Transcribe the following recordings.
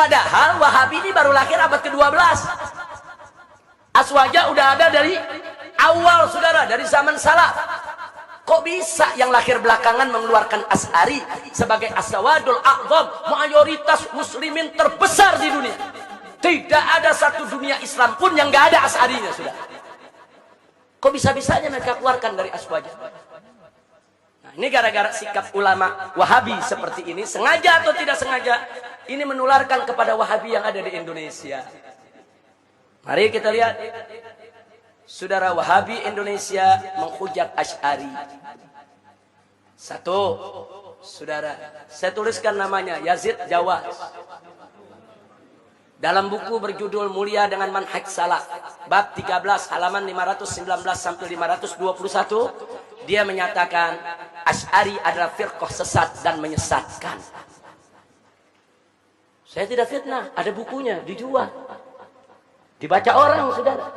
Padahal Wahabi ini baru lahir abad ke-12. Aswaja udah ada dari awal, saudara, dari zaman salaf. Kok bisa yang lahir belakangan mengeluarkan Asy'ari sebagai As-Sawadul A'zam, mayoritas muslimin terbesar di dunia? Tidak ada satu dunia Islam pun yang gak ada Asy'arinya, saudara. Kok bisa-bisanya mereka keluarkan dari Aswaja? Nah, ini gara-gara sikap ulama Wahabi seperti ini, sengaja atau tidak sengaja, ini menularkan kepada Wahabi yang ada di Indonesia. Mari kita lihat. Saudara, Wahabi Indonesia menghujat Asy'ari. Satu, saudara, saya tuliskan namanya, Yazid Jawas. Dalam buku berjudul Mulia dengan Manhaj Salaf, bab 13 halaman 519 sampai 521, dia menyatakan Asy'ari adalah firqah sesat dan menyesatkan. Saya tidak fitnah, ada bukunya, dijual, dibaca orang, saudara.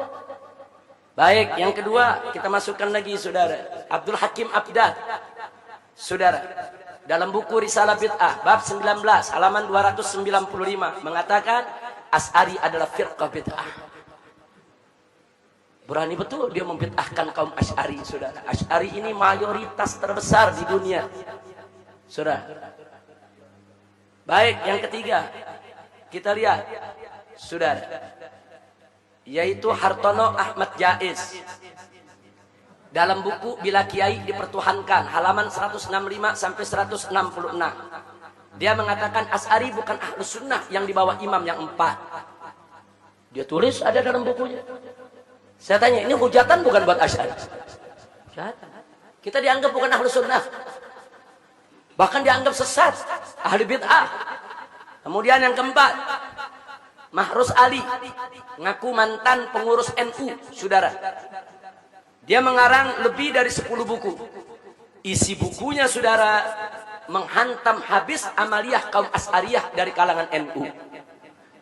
Baik, yang kedua kita masukkan lagi, saudara, Abdul Hakim Abdad, saudara, dalam buku Risalah Bid'ah bab 19 halaman 295 mengatakan Asy'ari adalah firqah bid'ah. Berani betul dia membid'ahkan kaum Asy'ari, saudara. Asy'ari ini mayoritas terbesar di dunia, saudara. Baik, yang ketiga kita lihat, saudara, yaitu Hartono Ahmad Jaiz dalam buku Bila Kiai Dipertuhankan halaman 165 sampai 166. Dia mengatakan Asy'ari bukan Ahlus Sunnah yang di bawah imam yang 4. Dia tulis ada dalam bukunya. Saya tanya, ini hujatan bukan buat Asy'ari? Kita dianggap bukan Ahlus Sunnah, bahkan dianggap sesat, ahli bid'ah. Kemudian yang keempat, Mahrus Ali, ngaku mantan pengurus NU, saudara. Dia mengarang lebih dari 10 buku. Isi bukunya, saudara, menghantam habis amaliyah kaum Asy'ariyah dari kalangan NU.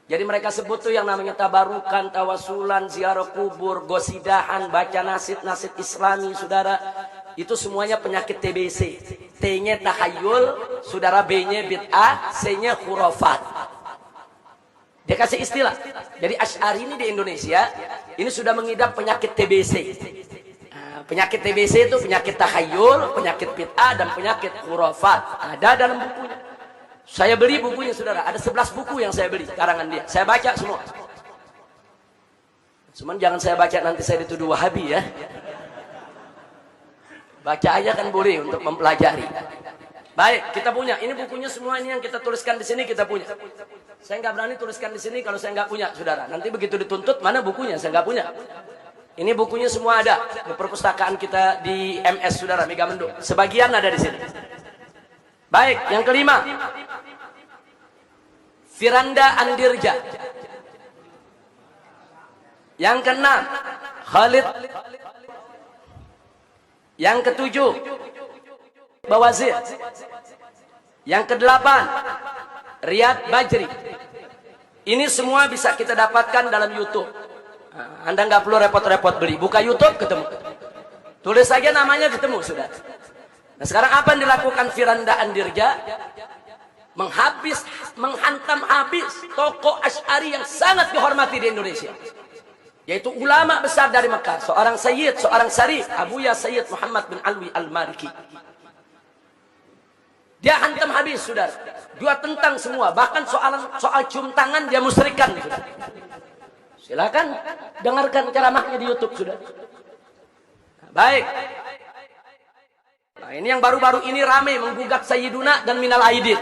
Jadi mereka sebut tuh yang namanya tabarukan, tawasulan, ziarah kubur, gosidahan, baca nasid-nasid Islami, saudara. Itu semuanya penyakit TBC. T-nya tahayul, saudara, B-nya bid'ah, C-nya khurafat. Dia kasih istilah. Jadi Asy'ari ini di Indonesia ini sudah mengidap penyakit TBC. Nah, penyakit TBC itu penyakit takhayul, penyakit bid'ah, dan penyakit khurafat. Ada dalam bukunya. Saya beli bukunya, saudara. Ada 11 buku yang saya beli, karangan dia. Saya baca semua. Cuman jangan saya baca nanti saya dituduh Wahabi, ya. Baca aja kan boleh untuk mempelajari. Baik, kita punya. Ini bukunya semua, ini yang kita tuliskan di sini kita punya. Saya nggak berani tuliskan di sini kalau saya nggak punya, saudara. Nanti begitu dituntut, mana bukunya? Saya nggak punya. Ini bukunya semua ada di perpustakaan kita di MS, saudara, Megamendung. Sebagian ada di sini. Baik, yang kelima, Firanda Andirja. Yang keenam, Khalid. Yang ketujuh, Bawazir. Yang kedelapan, Riyad Bajri. Ini semua bisa kita dapatkan dalam YouTube. Anda nggak perlu repot-repot beli, buka YouTube ketemu. Tulis saja namanya ketemu, sudah. Nah, sekarang apa yang dilakukan Firanda Andirja? Menghantam habis tokoh Asy'ari yang sangat dihormati di Indonesia, yaitu ulama besar dari Mekah, seorang Sayyid, seorang Syarif, Abuya Sayyid Muhammad bin Alwi Al-Maliki. Dia hantam habis, saudara. Dia tentang semua, bahkan soal cium tangan dia musyrikan, saudara. Silakan dengarkan ceramahnya di YouTube, saudara. Nah, baik. Nah, ini yang baru-baru ini ramai menggugat Sayyiduna dan Minal Aidin.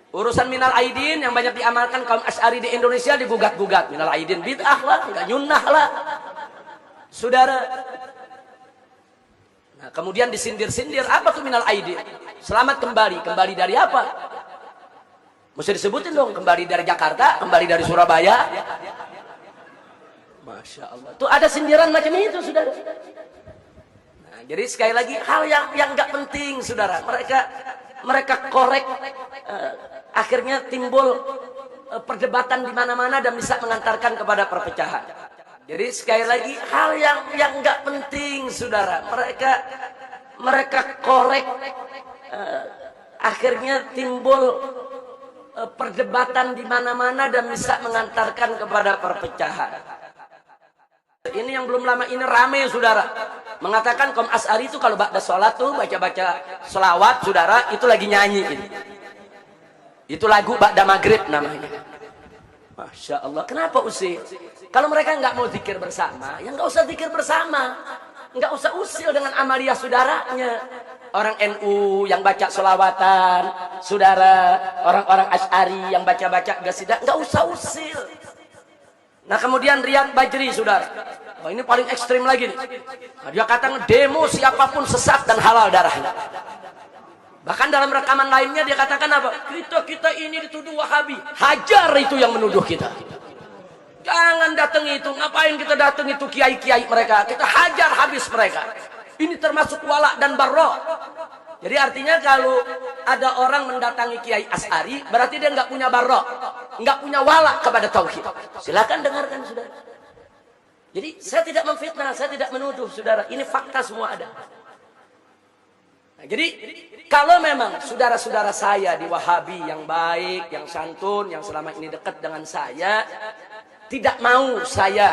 Urusan Minal Aidin yang banyak diamalkan kaum Asy'ari di Indonesia digugat-gugat. Minal Aidin bid'ah lah, enggak nyunnah lah, saudara. Nah, kemudian disindir-sindir, apa tuh Minal Aidin? Selamat kembali. Kembali dari apa? Mesti disebutin dong. Kembali dari Jakarta, kembali dari Surabaya. Masya Allah. Tuh ada sindiran macam itu, saudara. Nah, jadi sekali lagi hal yang nggak penting, saudara. Mereka korek, akhirnya timbul perdebatan di mana-mana dan bisa mengantarkan kepada perpecahan. Jadi sekali lagi hal yang nggak penting, saudara. Mereka korek, akhirnya timbul perdebatan di mana-mana dan bisa mengantarkan kepada perpecahan. Ini yang belum lama ini rame, saudara, mengatakan kaum Asy'ari itu kalau ba'da sholat tuh baca-baca selawat, saudara, itu lagi nyanyi ini. Itu lagu ba'da maghrib namanya. Masya Allah, kenapa usil? Kalau mereka nggak mau zikir bersama, ya nggak usah zikir bersama, nggak usah usil dengan amalia saudaranya. Orang NU yang baca selawatan, saudara, orang-orang Asy'ari yang baca-baca gasidah, nggak usah usil. Nah kemudian Riyad Bajri, saudara, oh, ini paling ekstrim lagi nih. Nah, dia kata ngedemo siapapun sesat dan halal darahnya. Bahkan dalam rekaman lainnya dia katakan apa? Kita ini dituduh Wahabi. Hajar itu yang menuduh kita. Jangan datang itu. Ngapain kita datang itu kiai-kiai mereka? Kita hajar habis mereka. Ini termasuk wala dan barra. Jadi artinya kalau ada orang mendatangi Kiai Asy'ari, berarti dia nggak punya barra, nggak punya wala kepada tauhid. Silakan dengarkan, saudara. Jadi saya tidak memfitnah, saya tidak menuduh, saudara. Ini fakta semua ada. Nah, jadi kalau memang saudara-saudara saya di Wahabi yang baik, yang santun, yang selama ini dekat dengan saya, tidak mau saya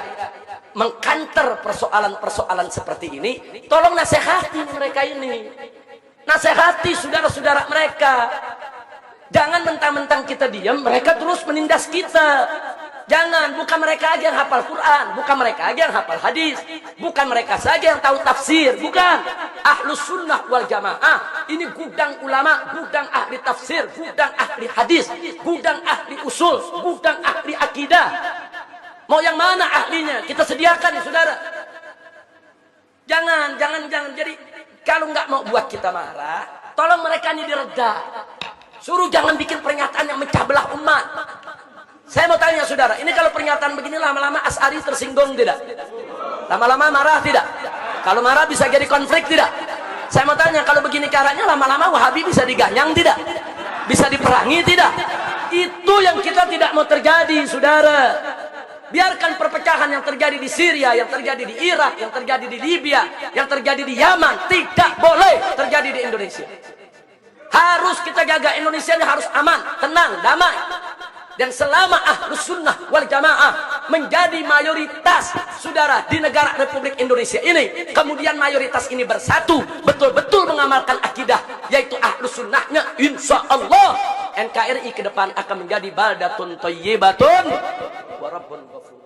mengkanter persoalan-persoalan seperti ini, tolong nasihati mereka ini. Nasihati saudara-saudara mereka. Jangan mentang-mentang kita diam, mereka terus menindas kita. Jangan, bukan mereka aja yang hafal Quran, bukan mereka aja yang hafal hadis, bukan mereka saja yang tahu tafsir, bukan. Ahlus sunnah wal jamaah, ini gudang ulama, gudang ahli tafsir, gudang ahli hadis, gudang ahli usul, gudang ahli akidah. Mau yang mana ahlinya? Kita sediakan, saudara. Jangan. Jadi kalau nggak mau buat kita marah, tolong mereka ini direda. Suruh jangan bikin pernyataan yang mecah belah umat. Saya mau tanya, saudara, ini kalau pernyataan begini lama-lama Asy'ari tersinggung tidak? Lama-lama marah tidak? Kalau marah bisa jadi konflik tidak? Saya mau tanya, kalau begini caranya lama-lama Wahabi bisa diganyang tidak? Bisa diperangi tidak? Itu yang kita tidak mau terjadi, saudara. Biarkan perpecahan yang terjadi di Syria, yang terjadi di Irak, yang terjadi di Libya, yang terjadi di Yaman, tidak boleh terjadi di Indonesia. Harus kita jaga Indonesia ini harus aman, tenang, damai. Dan selama Ahlus Sunnah wal Jamaah menjadi mayoritas, saudara, di negara Republik Indonesia ini, kemudian mayoritas ini bersatu, betul-betul mengamalkan akidah, yaitu Ahlus Sunnahnya, insya Allah NKRI ke depan akan menjadi baldatun thayyibatun wa rabbun ghafur.